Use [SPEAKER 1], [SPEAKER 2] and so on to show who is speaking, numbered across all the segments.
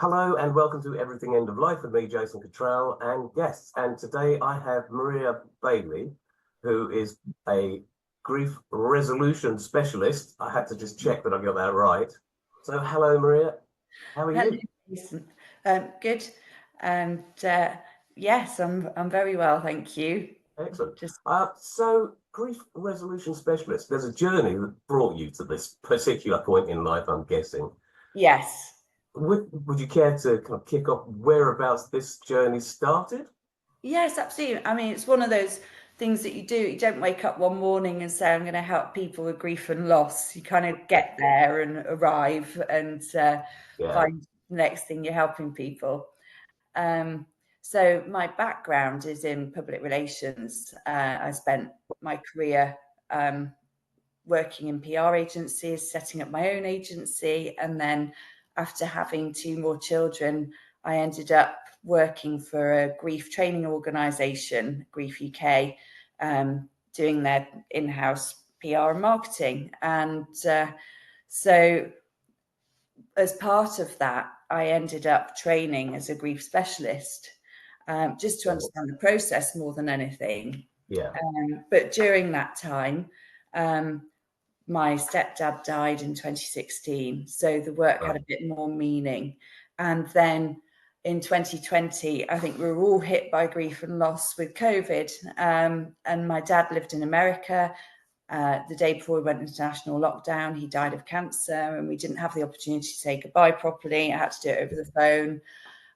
[SPEAKER 1] Hello and welcome to Everything End of Life with me, Jason Cattrel, and guests. And today I have Maria Bailey, who is a grief resolution specialist. I had to just check that I got that right. So hello, Maria. How are
[SPEAKER 2] Hello,
[SPEAKER 1] you?
[SPEAKER 2] Jason. Good. And yes, I'm very well, thank you.
[SPEAKER 1] Excellent.
[SPEAKER 2] Just
[SPEAKER 1] So grief resolution specialist, there's a journey that brought you to this particular point in life, I'm guessing.
[SPEAKER 2] yes.
[SPEAKER 1] Would you care to kind of kick off whereabouts this journey started?
[SPEAKER 2] Yes, absolutely. I mean, it's one of those things that you do. You don't wake up one morning and say, I'm going to help people with grief and loss. You kind of get there and arrive and find the next thing you're helping people. So my background is in public relations. I spent my career working in PR agencies, setting up my own agency, and then after having two more children, I ended up working for a grief training organisation, Grief UK, doing their in-house PR and marketing. And so as part of that, I ended up training as a grief specialist, just to understand the process more than anything.
[SPEAKER 1] Yeah.
[SPEAKER 2] But during that time, my stepdad died in 2016, so the work had a bit more meaning. And then in 2020, I think we were all hit by grief and loss with COVID. And my dad lived in America. The day before we went into national lockdown, he died of cancer, and we didn't have the opportunity to say goodbye properly. I had to do it over the phone,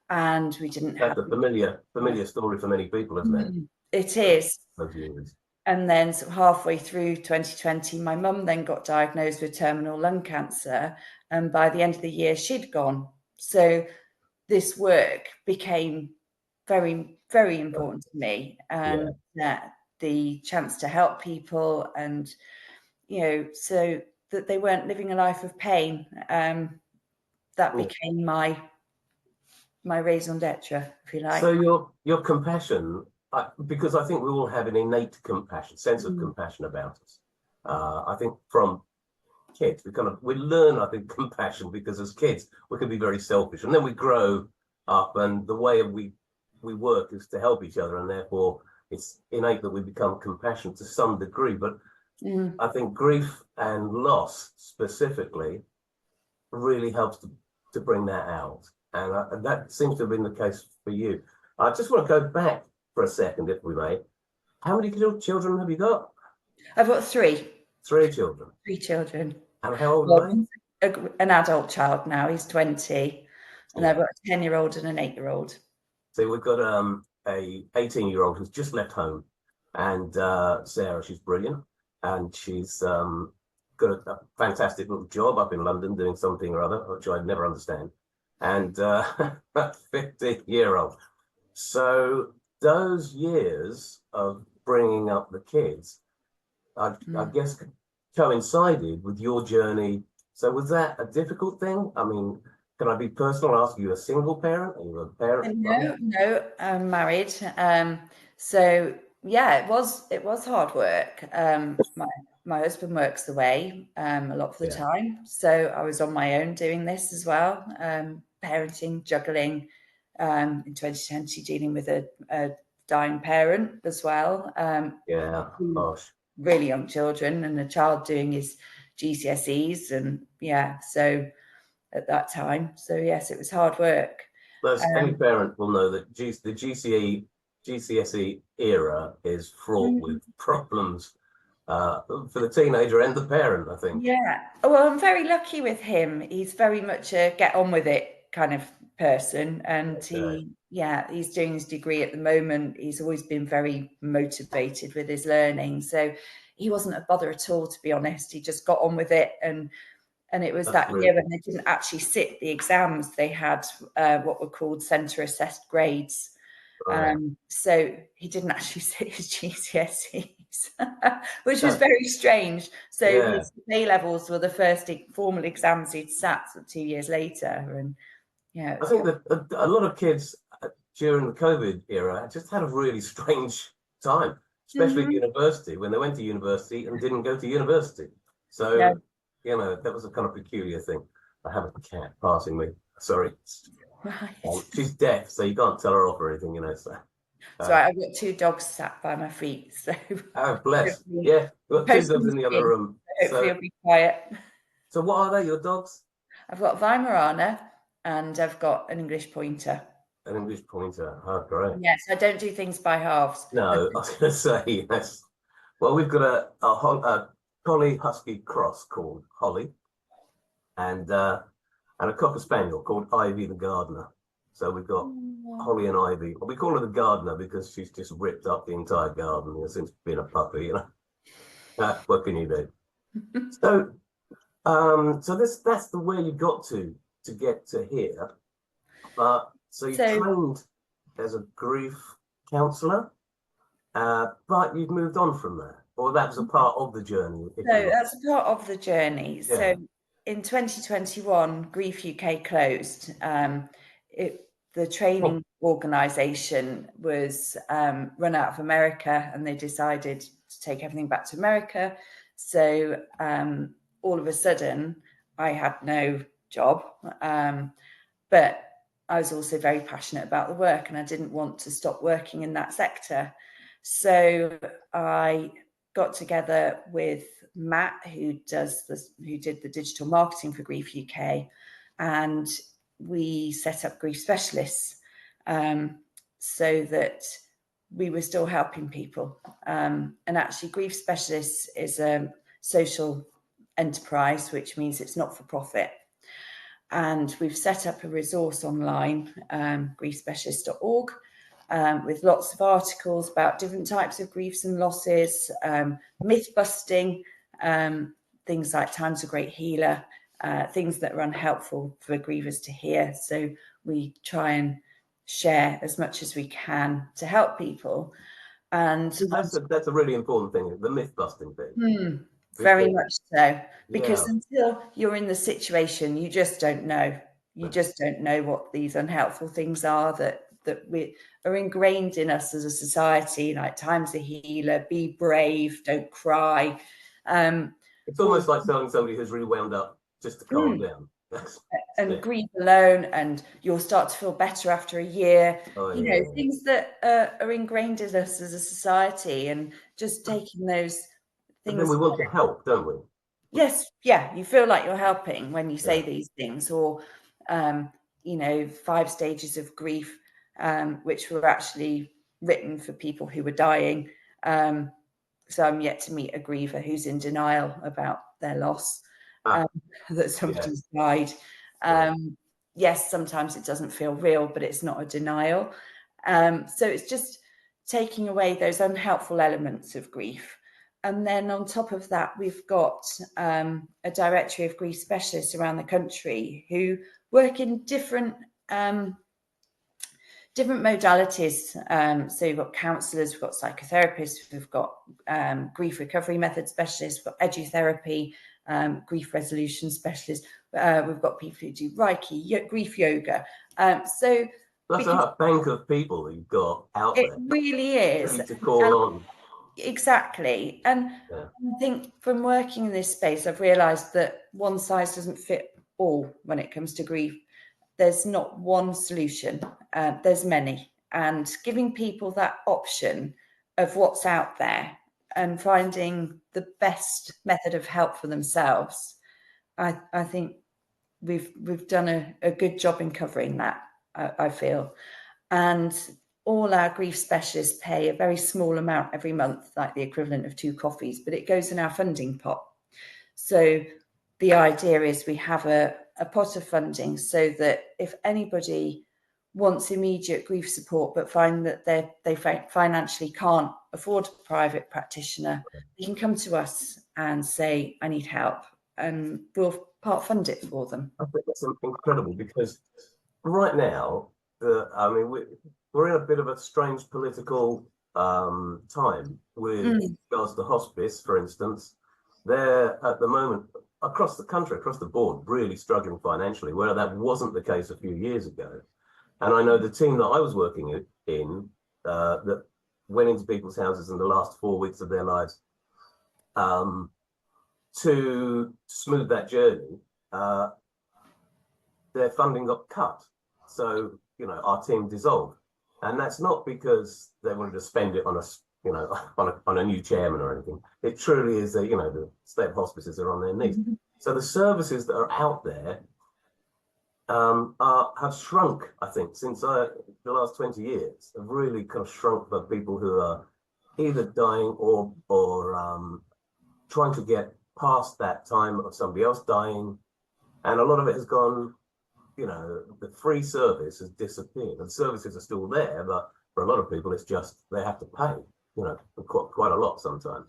[SPEAKER 2] and we didn't have
[SPEAKER 1] That's a familiar story for many people, isn't it?
[SPEAKER 2] It is.
[SPEAKER 1] Those years.
[SPEAKER 2] And then sort of halfway through 2020, my mum then got diagnosed with terminal lung cancer. And by the end of the year, she'd gone. So this work became very, very important to me. And the chance to help people and, so that they weren't living a life of pain. That became my raison d'etre, if you like.
[SPEAKER 1] So your compassion, because I think we all have an innate compassion, sense of compassion about us. I think from kids, we learn, I think, compassion because as kids we can be very selfish, and then we grow up, and the way we work is to help each other, and therefore it's innate that we become compassionate to some degree. But I think grief and loss specifically really helps to bring that out. And that seems to have been the case for you. I just want to go back for a second, if we may. How many children have you got?
[SPEAKER 2] I've got three.
[SPEAKER 1] 3 children.
[SPEAKER 2] 3 children.
[SPEAKER 1] And how old are they?
[SPEAKER 2] An adult child now. He's 20. And I've got a 10-year-old and an 8-year-old.
[SPEAKER 1] So we've got a 18-year-old who's just left home. And Sarah, she's brilliant. And she's got a fantastic little job up in London doing something or other, which I'd never understand. And a 50-year-old. So those years of bringing up the kids, I guess, coincided with your journey. So was that a difficult thing? I mean, can I be personal? Ask you, a single parent? Are you a parent?
[SPEAKER 2] No, I'm married. So yeah, it was hard work. My husband works away a lot of the time, so I was on my own doing this as well. Parenting, juggling, in 2020 dealing with a dying parent as well.
[SPEAKER 1] Gosh.
[SPEAKER 2] Really young children, and a child doing his GCSEs, and so at that time. So yes, it was hard work.
[SPEAKER 1] Any parent will know that the GCSE era is fraught with problems for the teenager and the parent, I think.
[SPEAKER 2] Yeah. Well, I'm very lucky with him. He's very much a get on with it kind of person. And he's doing his degree at the moment. He's always been very motivated with his learning. So he wasn't a bother at all, to be honest. He just got on with it. And it was that year when they didn't actually sit the exams. They had what were called centre assessed grades. So he didn't actually sit his GCSEs, which was very strange. So his A levels were the first formal exams he'd sat 2 years later. And
[SPEAKER 1] I think that a lot of kids during the COVID era just had a really strange time, especially at university, when they went to university and didn't go to university. So, that was a kind of peculiar thing. I have a cat passing me. Sorry.
[SPEAKER 2] Right.
[SPEAKER 1] She's deaf, so you can't tell her off or anything, you know. So,
[SPEAKER 2] So I've got two dogs sat by my feet. So
[SPEAKER 1] oh, bless.
[SPEAKER 2] hopefully,
[SPEAKER 1] Yeah, we've got two dogs in
[SPEAKER 2] postman's
[SPEAKER 1] the other
[SPEAKER 2] in,
[SPEAKER 1] room.
[SPEAKER 2] hopefully
[SPEAKER 1] So,
[SPEAKER 2] it'll be quiet.
[SPEAKER 1] so what are they? Your dogs?
[SPEAKER 2] I've got Weimaraner and I've got an English pointer.
[SPEAKER 1] An English pointer. Oh, great.
[SPEAKER 2] Yes, I don't do things by halves.
[SPEAKER 1] No, I was going to say yes. Well, we've got a collie husky cross called Holly, and a cocker spaniel called Ivy the gardener. So we've got Holly and Ivy. Well, we call her the gardener because she's just ripped up the entire garden, you know, since being a puppy. You know, what can you do? So, so that's the way you got to get to here. So you trained as a grief counsellor, but you've moved on from there, or that was a part of the journey.
[SPEAKER 2] So that's a part of the journey.
[SPEAKER 1] Yeah.
[SPEAKER 2] So in 2021, Grief UK closed. The training organisation was run out of America, and they decided to take everything back to America. So all of a sudden, I had no job, but I was also very passionate about the work, and I didn't want to stop working in that sector. So I got together with Matt, who did the digital marketing for Grief UK, and we set up Grief Specialists so that we were still helping people. And actually, Grief Specialists is a social enterprise, which means it's not for profit. And we've set up a resource online, griefspecialist.org, with lots of articles about different types of griefs and losses, myth busting, things like Time's a Great Healer, things that are unhelpful for grievers to hear. So we try and share as much as we can to help people. And
[SPEAKER 1] that's a really important thing, the myth busting thing.
[SPEAKER 2] Very much so, because
[SPEAKER 1] Yeah.
[SPEAKER 2] until you're in the situation, you just don't know. You just don't know what these unhelpful things are that we are ingrained in us as a society, like Time's a healer, be brave, don't cry.
[SPEAKER 1] It's almost like telling somebody who's really wound up just to calm down.
[SPEAKER 2] And grieve alone, and you'll start to feel better after a year. You know, things that are ingrained in us as a society, and just taking those things.
[SPEAKER 1] And then we want to help, don't we?
[SPEAKER 2] Yes, yeah, you feel like you're helping when you say these things, or you know, 5 stages of grief, which were actually written for people who were dying. So I'm yet to meet a griever who's in denial about their loss, that somebody's died. Yes, sometimes it doesn't feel real, but it's not a denial. So it's just taking away those unhelpful elements of grief. And then on top of that, we've got a directory of grief specialists around the country who work in different modalities. So you've got counsellors, we've got psychotherapists, we've got grief recovery method specialists, we've got edutherapy, grief resolution specialists. We've got people who do Reiki, grief yoga. So
[SPEAKER 1] that's a bank of people you've got out there. It
[SPEAKER 2] really is.
[SPEAKER 1] To call on.
[SPEAKER 2] Exactly. And I think from working in this space, I've realised that one size doesn't fit all when it comes to grief. There's not one solution, there's many. And giving people that option of what's out there and finding the best method of help for themselves, I think we've done a good job in covering that, I feel. And all our grief specialists pay a very small amount every month, like the equivalent of 2 coffees, but it goes in our funding pot. So the idea is we have a pot of funding so that if anybody wants immediate grief support but find that they financially can't afford a private practitioner, they can come to us and say, I need help, and we'll part fund it for them.
[SPEAKER 1] I think that's incredible, because right now, we're in a bit of a strange political time with regards to hospice, for instance. They're at the moment across the country, across the board, really struggling financially, where that wasn't the case a few years ago. And I know the team that I was working in that went into people's houses in the last 4 weeks of their lives to smooth that journey, their funding got cut. So, you know, our team dissolved. And that's not because they wanted to spend it on a, you know, on a new chairman or anything. It truly is that, you know, the state hospices are on their knees. So the services that are out there have shrunk, I think, since the last 20 years, have really kind of shrunk for people who are either dying or trying to get past that time of somebody else dying. And a lot of it has gone, you know, the free service has disappeared. The services are still there, but for a lot of people, it's just they have to pay, you know, quite a lot sometimes.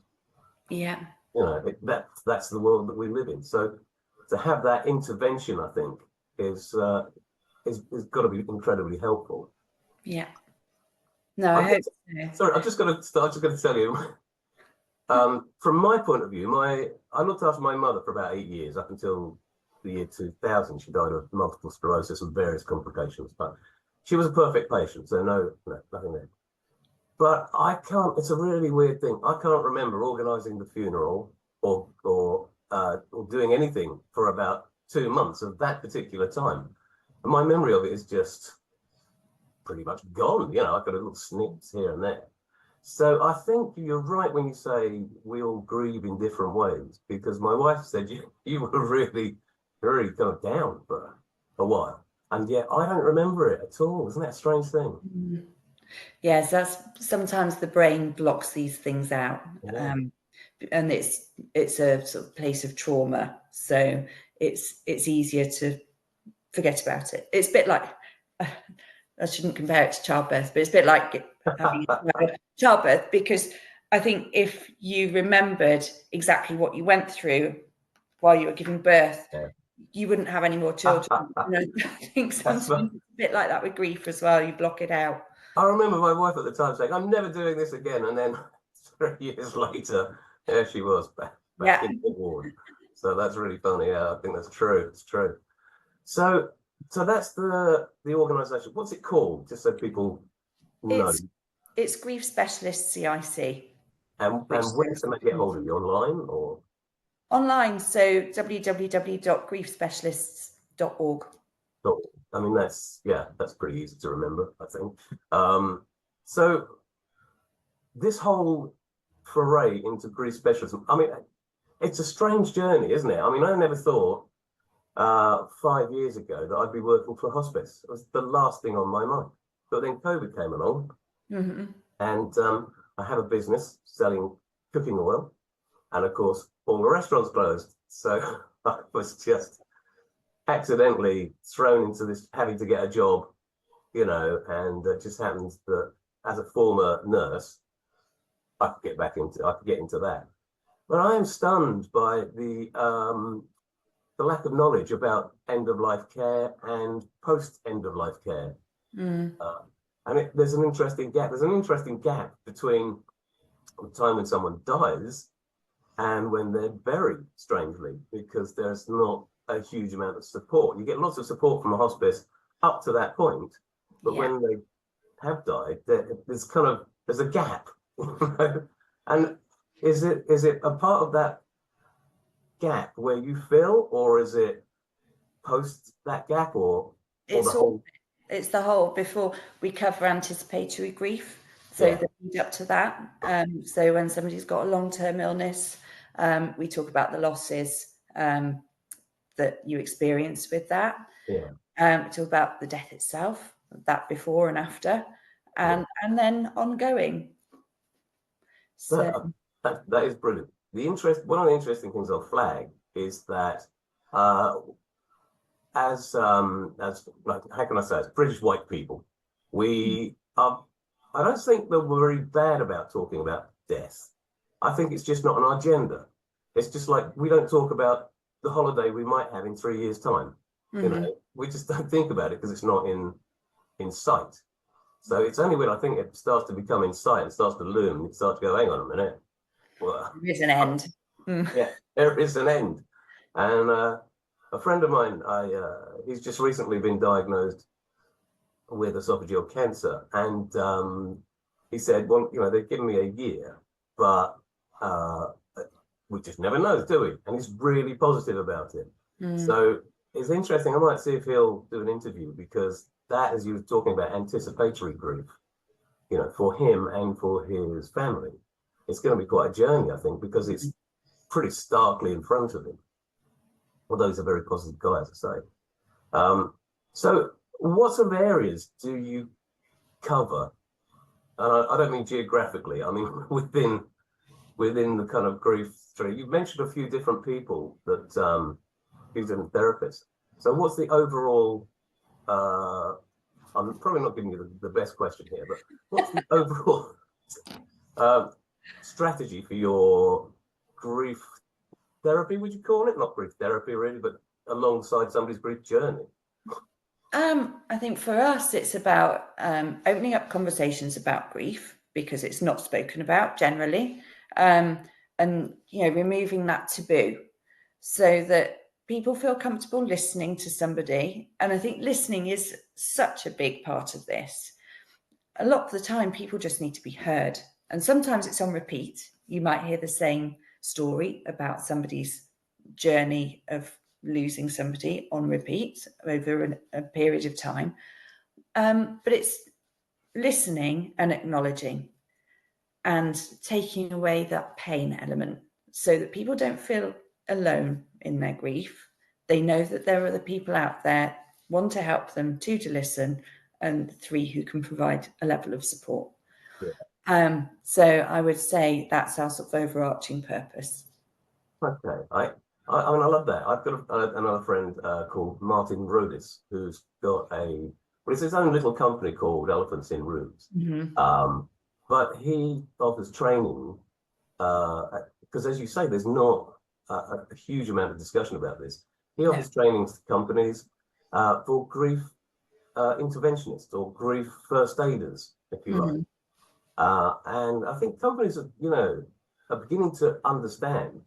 [SPEAKER 2] Yeah.
[SPEAKER 1] You know, that's the world that we live in. So to have that intervention, I think, is got to be incredibly helpful.
[SPEAKER 2] Yeah. No, I hope so.
[SPEAKER 1] Sorry, I'm just going to tell you. From my point of view, I looked after my mother for about 8 years, up until the year 2000. She died of multiple sclerosis and various complications, but she was a perfect patient, so no, nothing there. But I can't. It's a really weird thing. I can't remember organising the funeral or doing anything for about 2 months of that particular time. And my memory of it is just pretty much gone. You know, I've got a little snips here and there. So I think you're right when you say we all grieve in different ways, because my wife said you were really very kind of down for a while, and yet I don't remember it at all. Isn't that a strange thing?
[SPEAKER 2] Yes, that's sometimes the brain blocks these things out, and it's a sort of place of trauma, so it's easier to forget about it. It's a bit like, I shouldn't compare it to childbirth, but it's a bit like having childbirth, because I think if you remembered exactly what you went through while you were giving birth, you wouldn't have any more children. You know, I think sometimes it's a bit like that with grief as well. You block it out.
[SPEAKER 1] I remember my wife at the time saying, "I'm never doing this again," and then 3 years later, there she was back in the ward. So that's really funny. Yeah, I think that's true. It's true. So that's the organisation. What's it called? Just so people know.
[SPEAKER 2] It's Grief Specialists CIC.
[SPEAKER 1] And where can they get hold of you? Online or? Online,
[SPEAKER 2] so www.griefspecialists.org.
[SPEAKER 1] I mean, that's pretty easy to remember, I think. So this whole foray into grief specialism, I mean, it's a strange journey, isn't it? I mean, I never thought 5 years ago that I'd be working for a hospice. It was the last thing on my mind. But then COVID came along, and I have a business selling cooking oil, and of course, all the restaurants closed. So I was just accidentally thrown into this, having to get a job, you know, and it just happens that as a former nurse, I could get into that. But I am stunned by the lack of knowledge about end of life care and post end of life care. And there's an interesting gap. There's an interesting gap between the time when someone dies and when they're buried, strangely, because there's not a huge amount of support. You get lots of support from a hospice up to that point, but when they have died, there's a gap. And is it a part of that gap where you fill, or is it post that gap, or
[SPEAKER 2] it's the whole? It's the whole. Before we cover anticipatory grief, so the lead up to that. So when somebody's got a long-term illness, we talk about the losses that you experience with that. We talk about the death itself, that before and after, and then ongoing.
[SPEAKER 1] So that is brilliant. One of the interesting things I'll flag is that as like, how can I say, as British white people, we are, I don't think that we're very bad about talking about death. I think it's just not on our agenda. It's just like we don't talk about the holiday we might have in 3 years' time. You know, we just don't think about it because it's not in sight. So it's only when I think it starts to become in sight and starts to loom, it starts to go, hang on a minute. Well,
[SPEAKER 2] there's an end.
[SPEAKER 1] Yeah, there is an end. And a friend of mine, he's just recently been diagnosed with esophageal cancer, and he said, well, you know, they've given me a year, but we just never know, do we? And he's really positive about it. So it's interesting. I might see if he'll do an interview, because that, as you were talking about anticipatory grief, you know, for him and for his family, it's going to be quite a journey, I think, because it's pretty starkly in front of him. Although he's a very positive guy, as I say. So what sort of areas do you cover? And I don't mean geographically, I mean within the kind of grief tree. You've mentioned a few different people that few different therapists. So what's the overall I'm probably not giving you the best question here, but what's the overall strategy for your grief therapy, would you call it? Not grief therapy really, but alongside somebody's grief journey.
[SPEAKER 2] I think for us, it's about opening up conversations about grief, because it's not spoken about generally, and removing that taboo so that people feel comfortable listening to somebody. And I think listening is such a big part of this. A lot of the time, people just need to be heard, and sometimes it's on repeat. You might hear the same story about somebody's journey of losing somebody on repeat over a period of time, but it's listening and acknowledging and taking away that pain element so that people don't feel alone in their grief. They know that there are other people out there, one, to help them, two, to listen, and three, who can provide a level of support. Yeah. So I would say that's our sort of overarching purpose.
[SPEAKER 1] Okay, I mean, I love that. I've got another friend called Martin Rodis, who's got it's his own little company called Elephants in Rooms. Mm-hmm. But he offers training, because as you say, there's not a huge amount of discussion about this. He offers trainings to companies for grief interventionists or grief first aiders, if you like. And I think companies are beginning to understand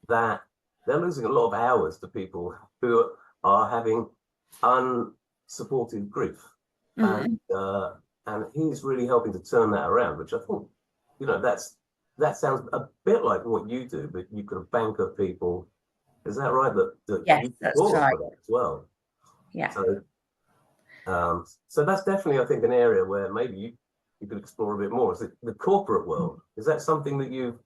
[SPEAKER 1] that they're losing a lot of hours to people who are having unsupported grief. And he's really helping to turn that around, which I think, that sounds a bit like what you do, but you could bank of people. Is that right? That
[SPEAKER 2] yes,
[SPEAKER 1] you
[SPEAKER 2] that's right.
[SPEAKER 1] For that as well.
[SPEAKER 2] Yeah.
[SPEAKER 1] So that's definitely, I think, an area where maybe you could explore a bit more. Is it the corporate world? Is that something that you?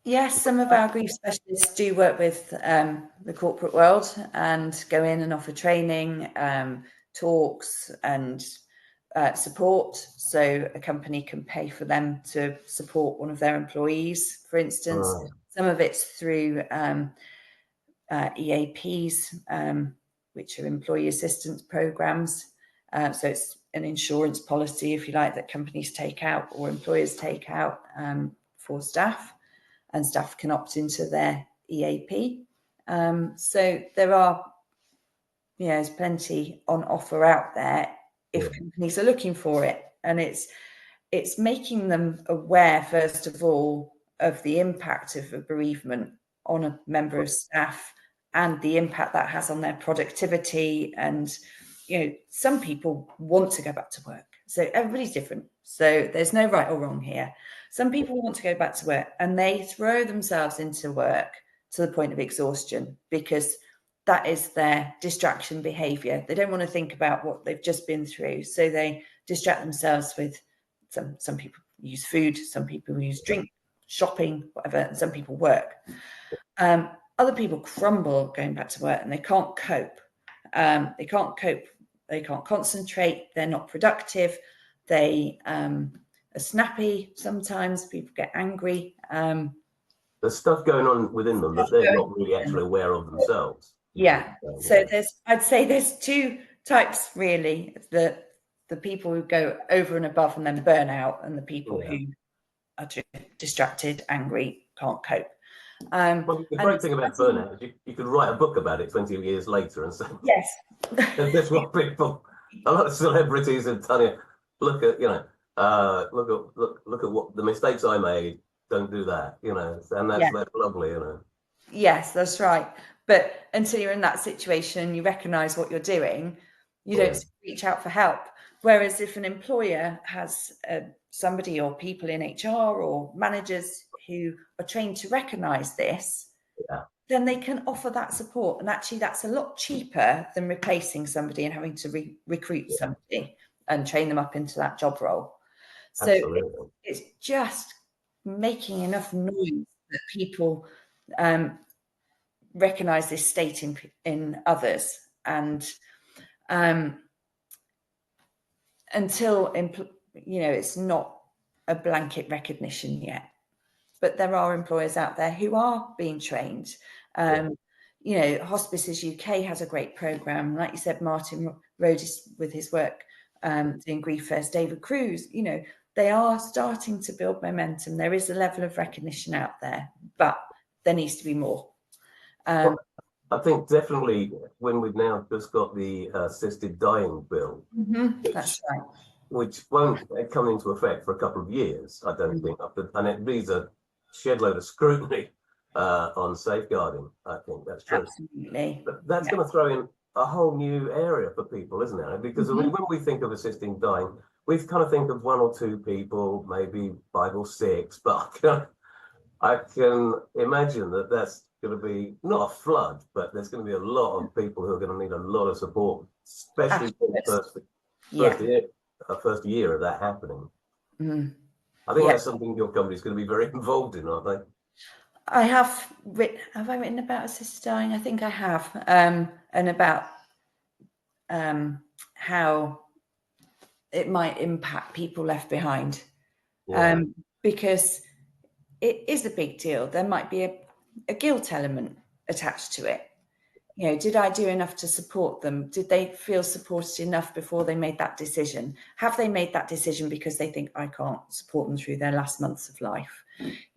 [SPEAKER 2] Yes, some of our grief specialists do work with the corporate world and go in and offer training, talks and support. So a company can pay for them to support one of their employees, for instance. Some of it's through EAPs, which are employee assistance programs. So it's an insurance policy, if you like, that companies take out or employers take out for staff. And staff can opt into their EAP. So there are, there's plenty on offer out there if companies are looking for it. And it's making them aware, first of all, of the impact of a bereavement on a member of staff and the impact that has on their productivity. And, some people want to go back to work. So everybody's different. So there's no right or wrong here. Some people want to go back to work and they throw themselves into work to the point of exhaustion because that is their distraction behavior. They don't want to think about what they've just been through. So they distract themselves with some people use food, some people use drink, shopping, whatever, and some people work. Other people crumble going back to work and they can't cope. They can't cope. They can't concentrate. They're not productive. They are snappy. Sometimes people get angry.
[SPEAKER 1] There's stuff going on within them that they're not really actually aware of themselves.
[SPEAKER 2] Yeah. So I'd say there's two types really: the people who go over and above and then burn out, and the people who are distracted, angry, can't cope.
[SPEAKER 1] Well, the great thing about burnout is you could write a book about it 20 years later and say,
[SPEAKER 2] yes,
[SPEAKER 1] that's what people, a lot of celebrities have done it. Look at what the mistakes I made. Don't do that, and that's lovely,
[SPEAKER 2] Yes, that's right. But until you're in that situation, you recognise what you're doing, you don't reach out for help. Whereas if an employer has somebody or people in HR or managers who are trained to recognise this, then they can offer that support. And actually that's a lot cheaper than replacing somebody and having to recruit somebody and train them up into that job role. So it's just making enough noise that people recognize this state in others, and until it's not a blanket recognition yet, but there are employers out there who are being trained. Hospices UK has a great program, like you said. Martin Rhodes with his work doing Grief First, David Cruz, they are starting to build momentum. There is a level of recognition out there, but there needs to be more.
[SPEAKER 1] Well, I think definitely when we've now just got the assisted dying bill,
[SPEAKER 2] that's right,
[SPEAKER 1] which won't come into effect for a couple of years, I don't think, and it needs a shed load of scrutiny on safeguarding. I think that's true.
[SPEAKER 2] Absolutely.
[SPEAKER 1] But that's going to throw in a whole new area for people, isn't it? Because I mean, when we think of assisting dying, we kind of think of 1 or 2 people, maybe 5 or 6, but I can imagine that that's going to be not a flood, but there's going to be a lot of people who are going to need a lot of support, especially for the first year of that happening. I think that's something your company is going to be very involved in, aren't they?
[SPEAKER 2] I have I written about assisted dying? I think I have, and about how it might impact people left behind, because it is a big deal. There might be a guilt element attached to it. Did I do enough to support them? Did they feel supported enough before they made that decision? Have they made that decision because they think I can't support them through their last months of life?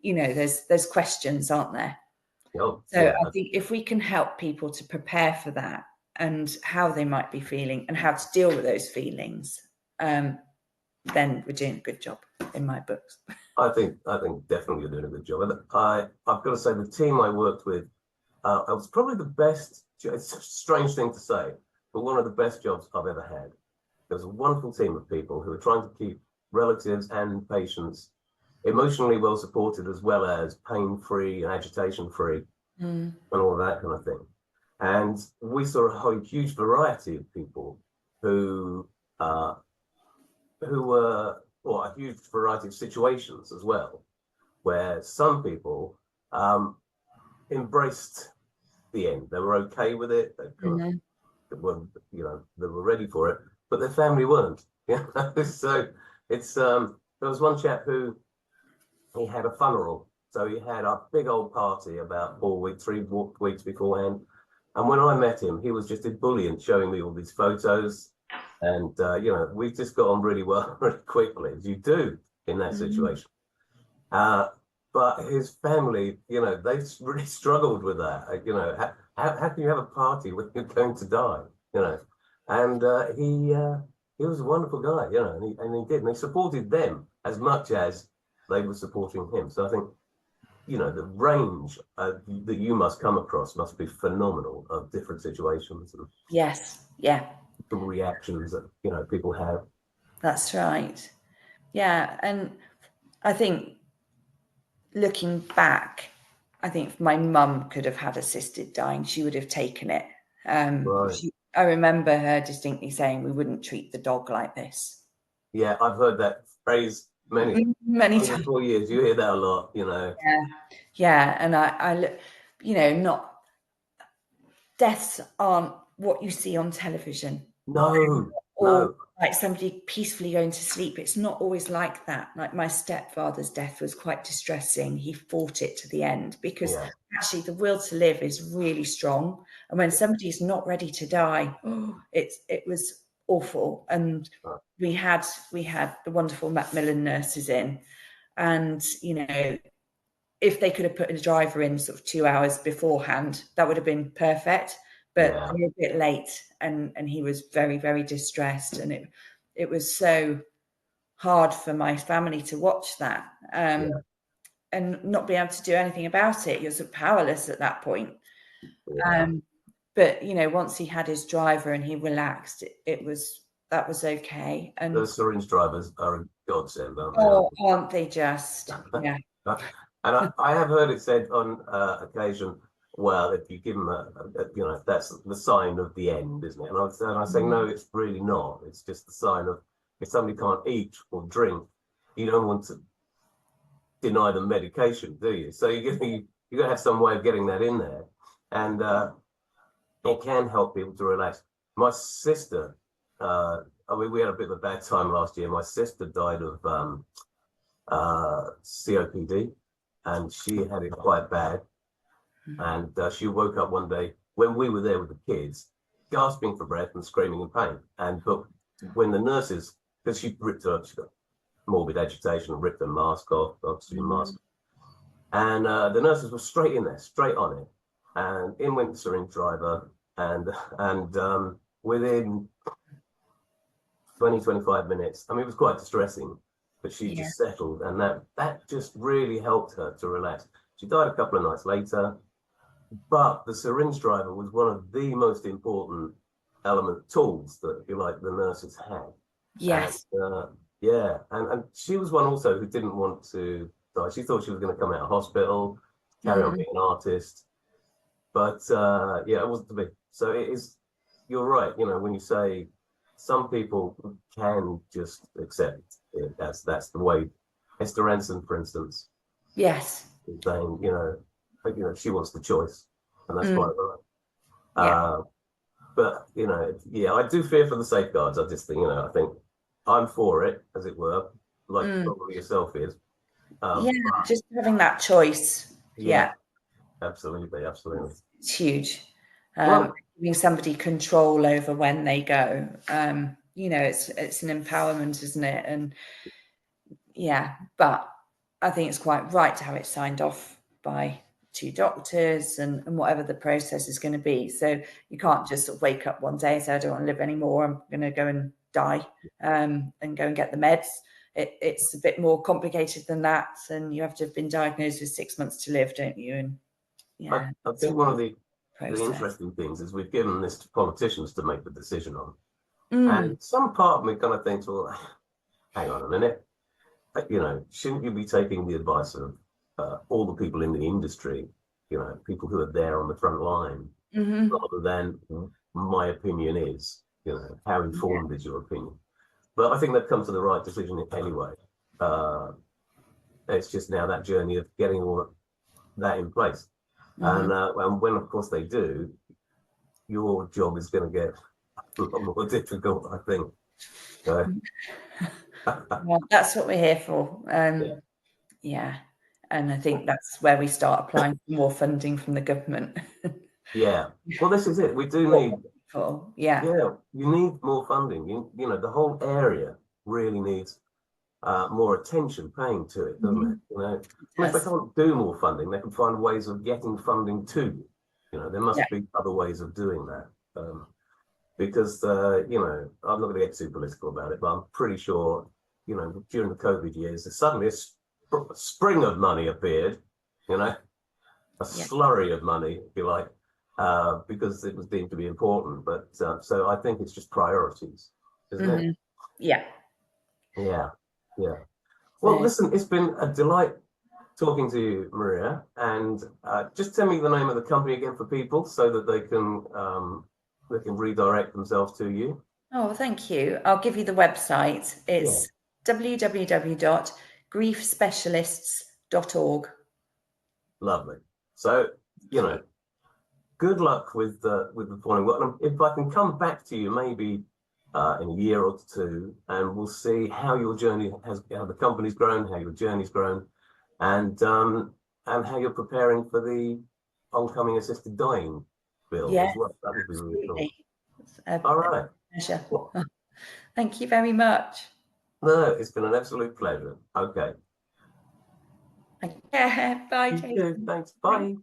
[SPEAKER 2] There's questions, aren't there? I think if we can help people to prepare for that and how they might be feeling and how to deal with those feelings, then we're doing a good job in my books.
[SPEAKER 1] I think definitely you're doing a good job. And I've got to say, the team I worked with, it was probably the best. It's a strange thing to say, but one of the best jobs I've ever had. There was a wonderful team of people who were trying to keep relatives and patients emotionally well supported, as well as pain-free and agitation-free, and all of that kind of thing. And we saw a huge variety of people who were, or a huge variety of situations as well, where some people embraced the end. They were okay with it. They were ready for it, but their family weren't. So it's there was one chap who he had a funeral, so he had a big old party about 3 weeks beforehand. And when I met him, he was just ebullient, showing me all these photos. And, we just got on really well, really quickly, as you do in that situation. But his family, they really struggled with that. How can you have a party when you're going to die? And he was a wonderful guy, and he did. And he supported them as much as they were supporting him. So I think, the range that you must come across must be phenomenal of different situations. And the reactions that people have.
[SPEAKER 2] That's right. Yeah, and I think looking back, I think if my mum could have had assisted dying, she would have taken it. I remember her distinctly saying, "We wouldn't treat the dog like this." Yeah,
[SPEAKER 1] I've heard that phrase many times. 4 years, you hear that a lot.
[SPEAKER 2] And I look, not deaths aren't what you see on television.
[SPEAKER 1] No.
[SPEAKER 2] Like somebody peacefully going to sleep. It's not always like that. Like my stepfather's death was quite distressing. He fought it to the end because actually the will to live is really strong. And when somebody's not ready to die, it was awful. And we had the wonderful Macmillan nurses in, and if they could have put a driver in sort of 2 hours beforehand, that would have been perfect. But they were a bit late, and he was very, very distressed, and it was so hard for my family to watch that, and not be able to do anything about it. You're sort of powerless at that point. But once he had his driver and he relaxed, that was okay. And
[SPEAKER 1] those syringe drivers are a godsend, aren't they?
[SPEAKER 2] Aren't they just? Yeah.
[SPEAKER 1] And I have heard it said on occasion, well, if you give them you know, that's the sign of the end, isn't it? And I say, no, it's really not. It's just the sign of, if somebody can't eat or drink, you don't want to deny them medication, do you? So you got to have some way of getting that in there, and it can help people to relax. My sister, I mean, we had a bit of a bad time last year. My sister died of COPD, and she had it quite bad. And she woke up one day when we were there with the kids, gasping for breath and screaming in pain. But when the nurses, because she got morbid agitation, and ripped her mask off, oxygen mask, and the nurses were straight in there, straight on it, and in went the syringe driver, and within 20-25 minutes, I mean, it was quite distressing, but she just settled, and that just really helped her to relax. She died a couple of nights later, but the syringe driver was one of the most important tools that, if you like, the nurses had.
[SPEAKER 2] Yes.
[SPEAKER 1] And, and she was one also who didn't want to die. She thought she was going to come out of hospital, carry on being an artist, but it wasn't to be. So it is, you're right, you know, when you say some people can just accept it, that's the way. Esther Ranson, for instance, saying, you know, she wants the choice, and that's quite right. But you know, I do fear for the safeguards. I just think, you know, I think I'm for it, as it were, like probably yourself is.
[SPEAKER 2] Just having that choice.
[SPEAKER 1] Absolutely.
[SPEAKER 2] It's huge. Giving somebody control over when they go. You know, it's an empowerment, isn't it? And but I think it's quite right to have it signed off by 2 doctors and whatever the process is going to be. So you can't just sort of wake up one day and say, I don't want to live anymore, I'm going to go and die and go and get the meds. It's a bit more complicated than that, and you have to have been diagnosed with 6 months to live, don't you? And
[SPEAKER 1] I think one of the interesting things is we've given this to politicians to make the decision on, and some part of me kind of thinks, well, hang on a minute, you know, shouldn't you be taking the advice of all the people in the industry, you know, people who are there on the front line, rather than my opinion is, you know, how informed is your opinion? But I think they've come to the right decision anyway. It's just now that journey of getting all that in place. And when, of course, they do, your job is going to get a lot more difficult, I think. So.
[SPEAKER 2] Well, that's what we're here for. And I think that's where we start applying for more funding from the government.
[SPEAKER 1] Well, this is it. We do need. You need more funding. You know, the whole area really needs more attention paying to it, doesn't it? You know, if they can't do more funding, they can find ways of getting funding too. You know, there must be other ways of doing that. Because you know, I'm not going to get too political about it, but I'm pretty sure, you know, during the COVID years, suddenly a spring of money appeared, you know, a slurry of money, if you like, because it was deemed to be important. But so I think it's just priorities, isn't it? Yeah. Well, listen, it's been a delight talking to you, Maria, and just tell me the name of the company again for people so that they can redirect themselves to you.
[SPEAKER 2] Oh, thank you. I'll give you the website. It's www.griefspecialists.org.
[SPEAKER 1] Lovely. So, you know, good luck with the falling. Well, if I can come back to you maybe in a year or two, and we'll see how your journey how the company's grown, how your journey's grown, and how you're preparing for the oncoming assisted dying bill as well. That would be really cool. All right.
[SPEAKER 2] Pleasure. Thank you very much.
[SPEAKER 1] No, it's been an absolute pleasure. Okay.
[SPEAKER 2] Bye.
[SPEAKER 1] Thanks. Bye.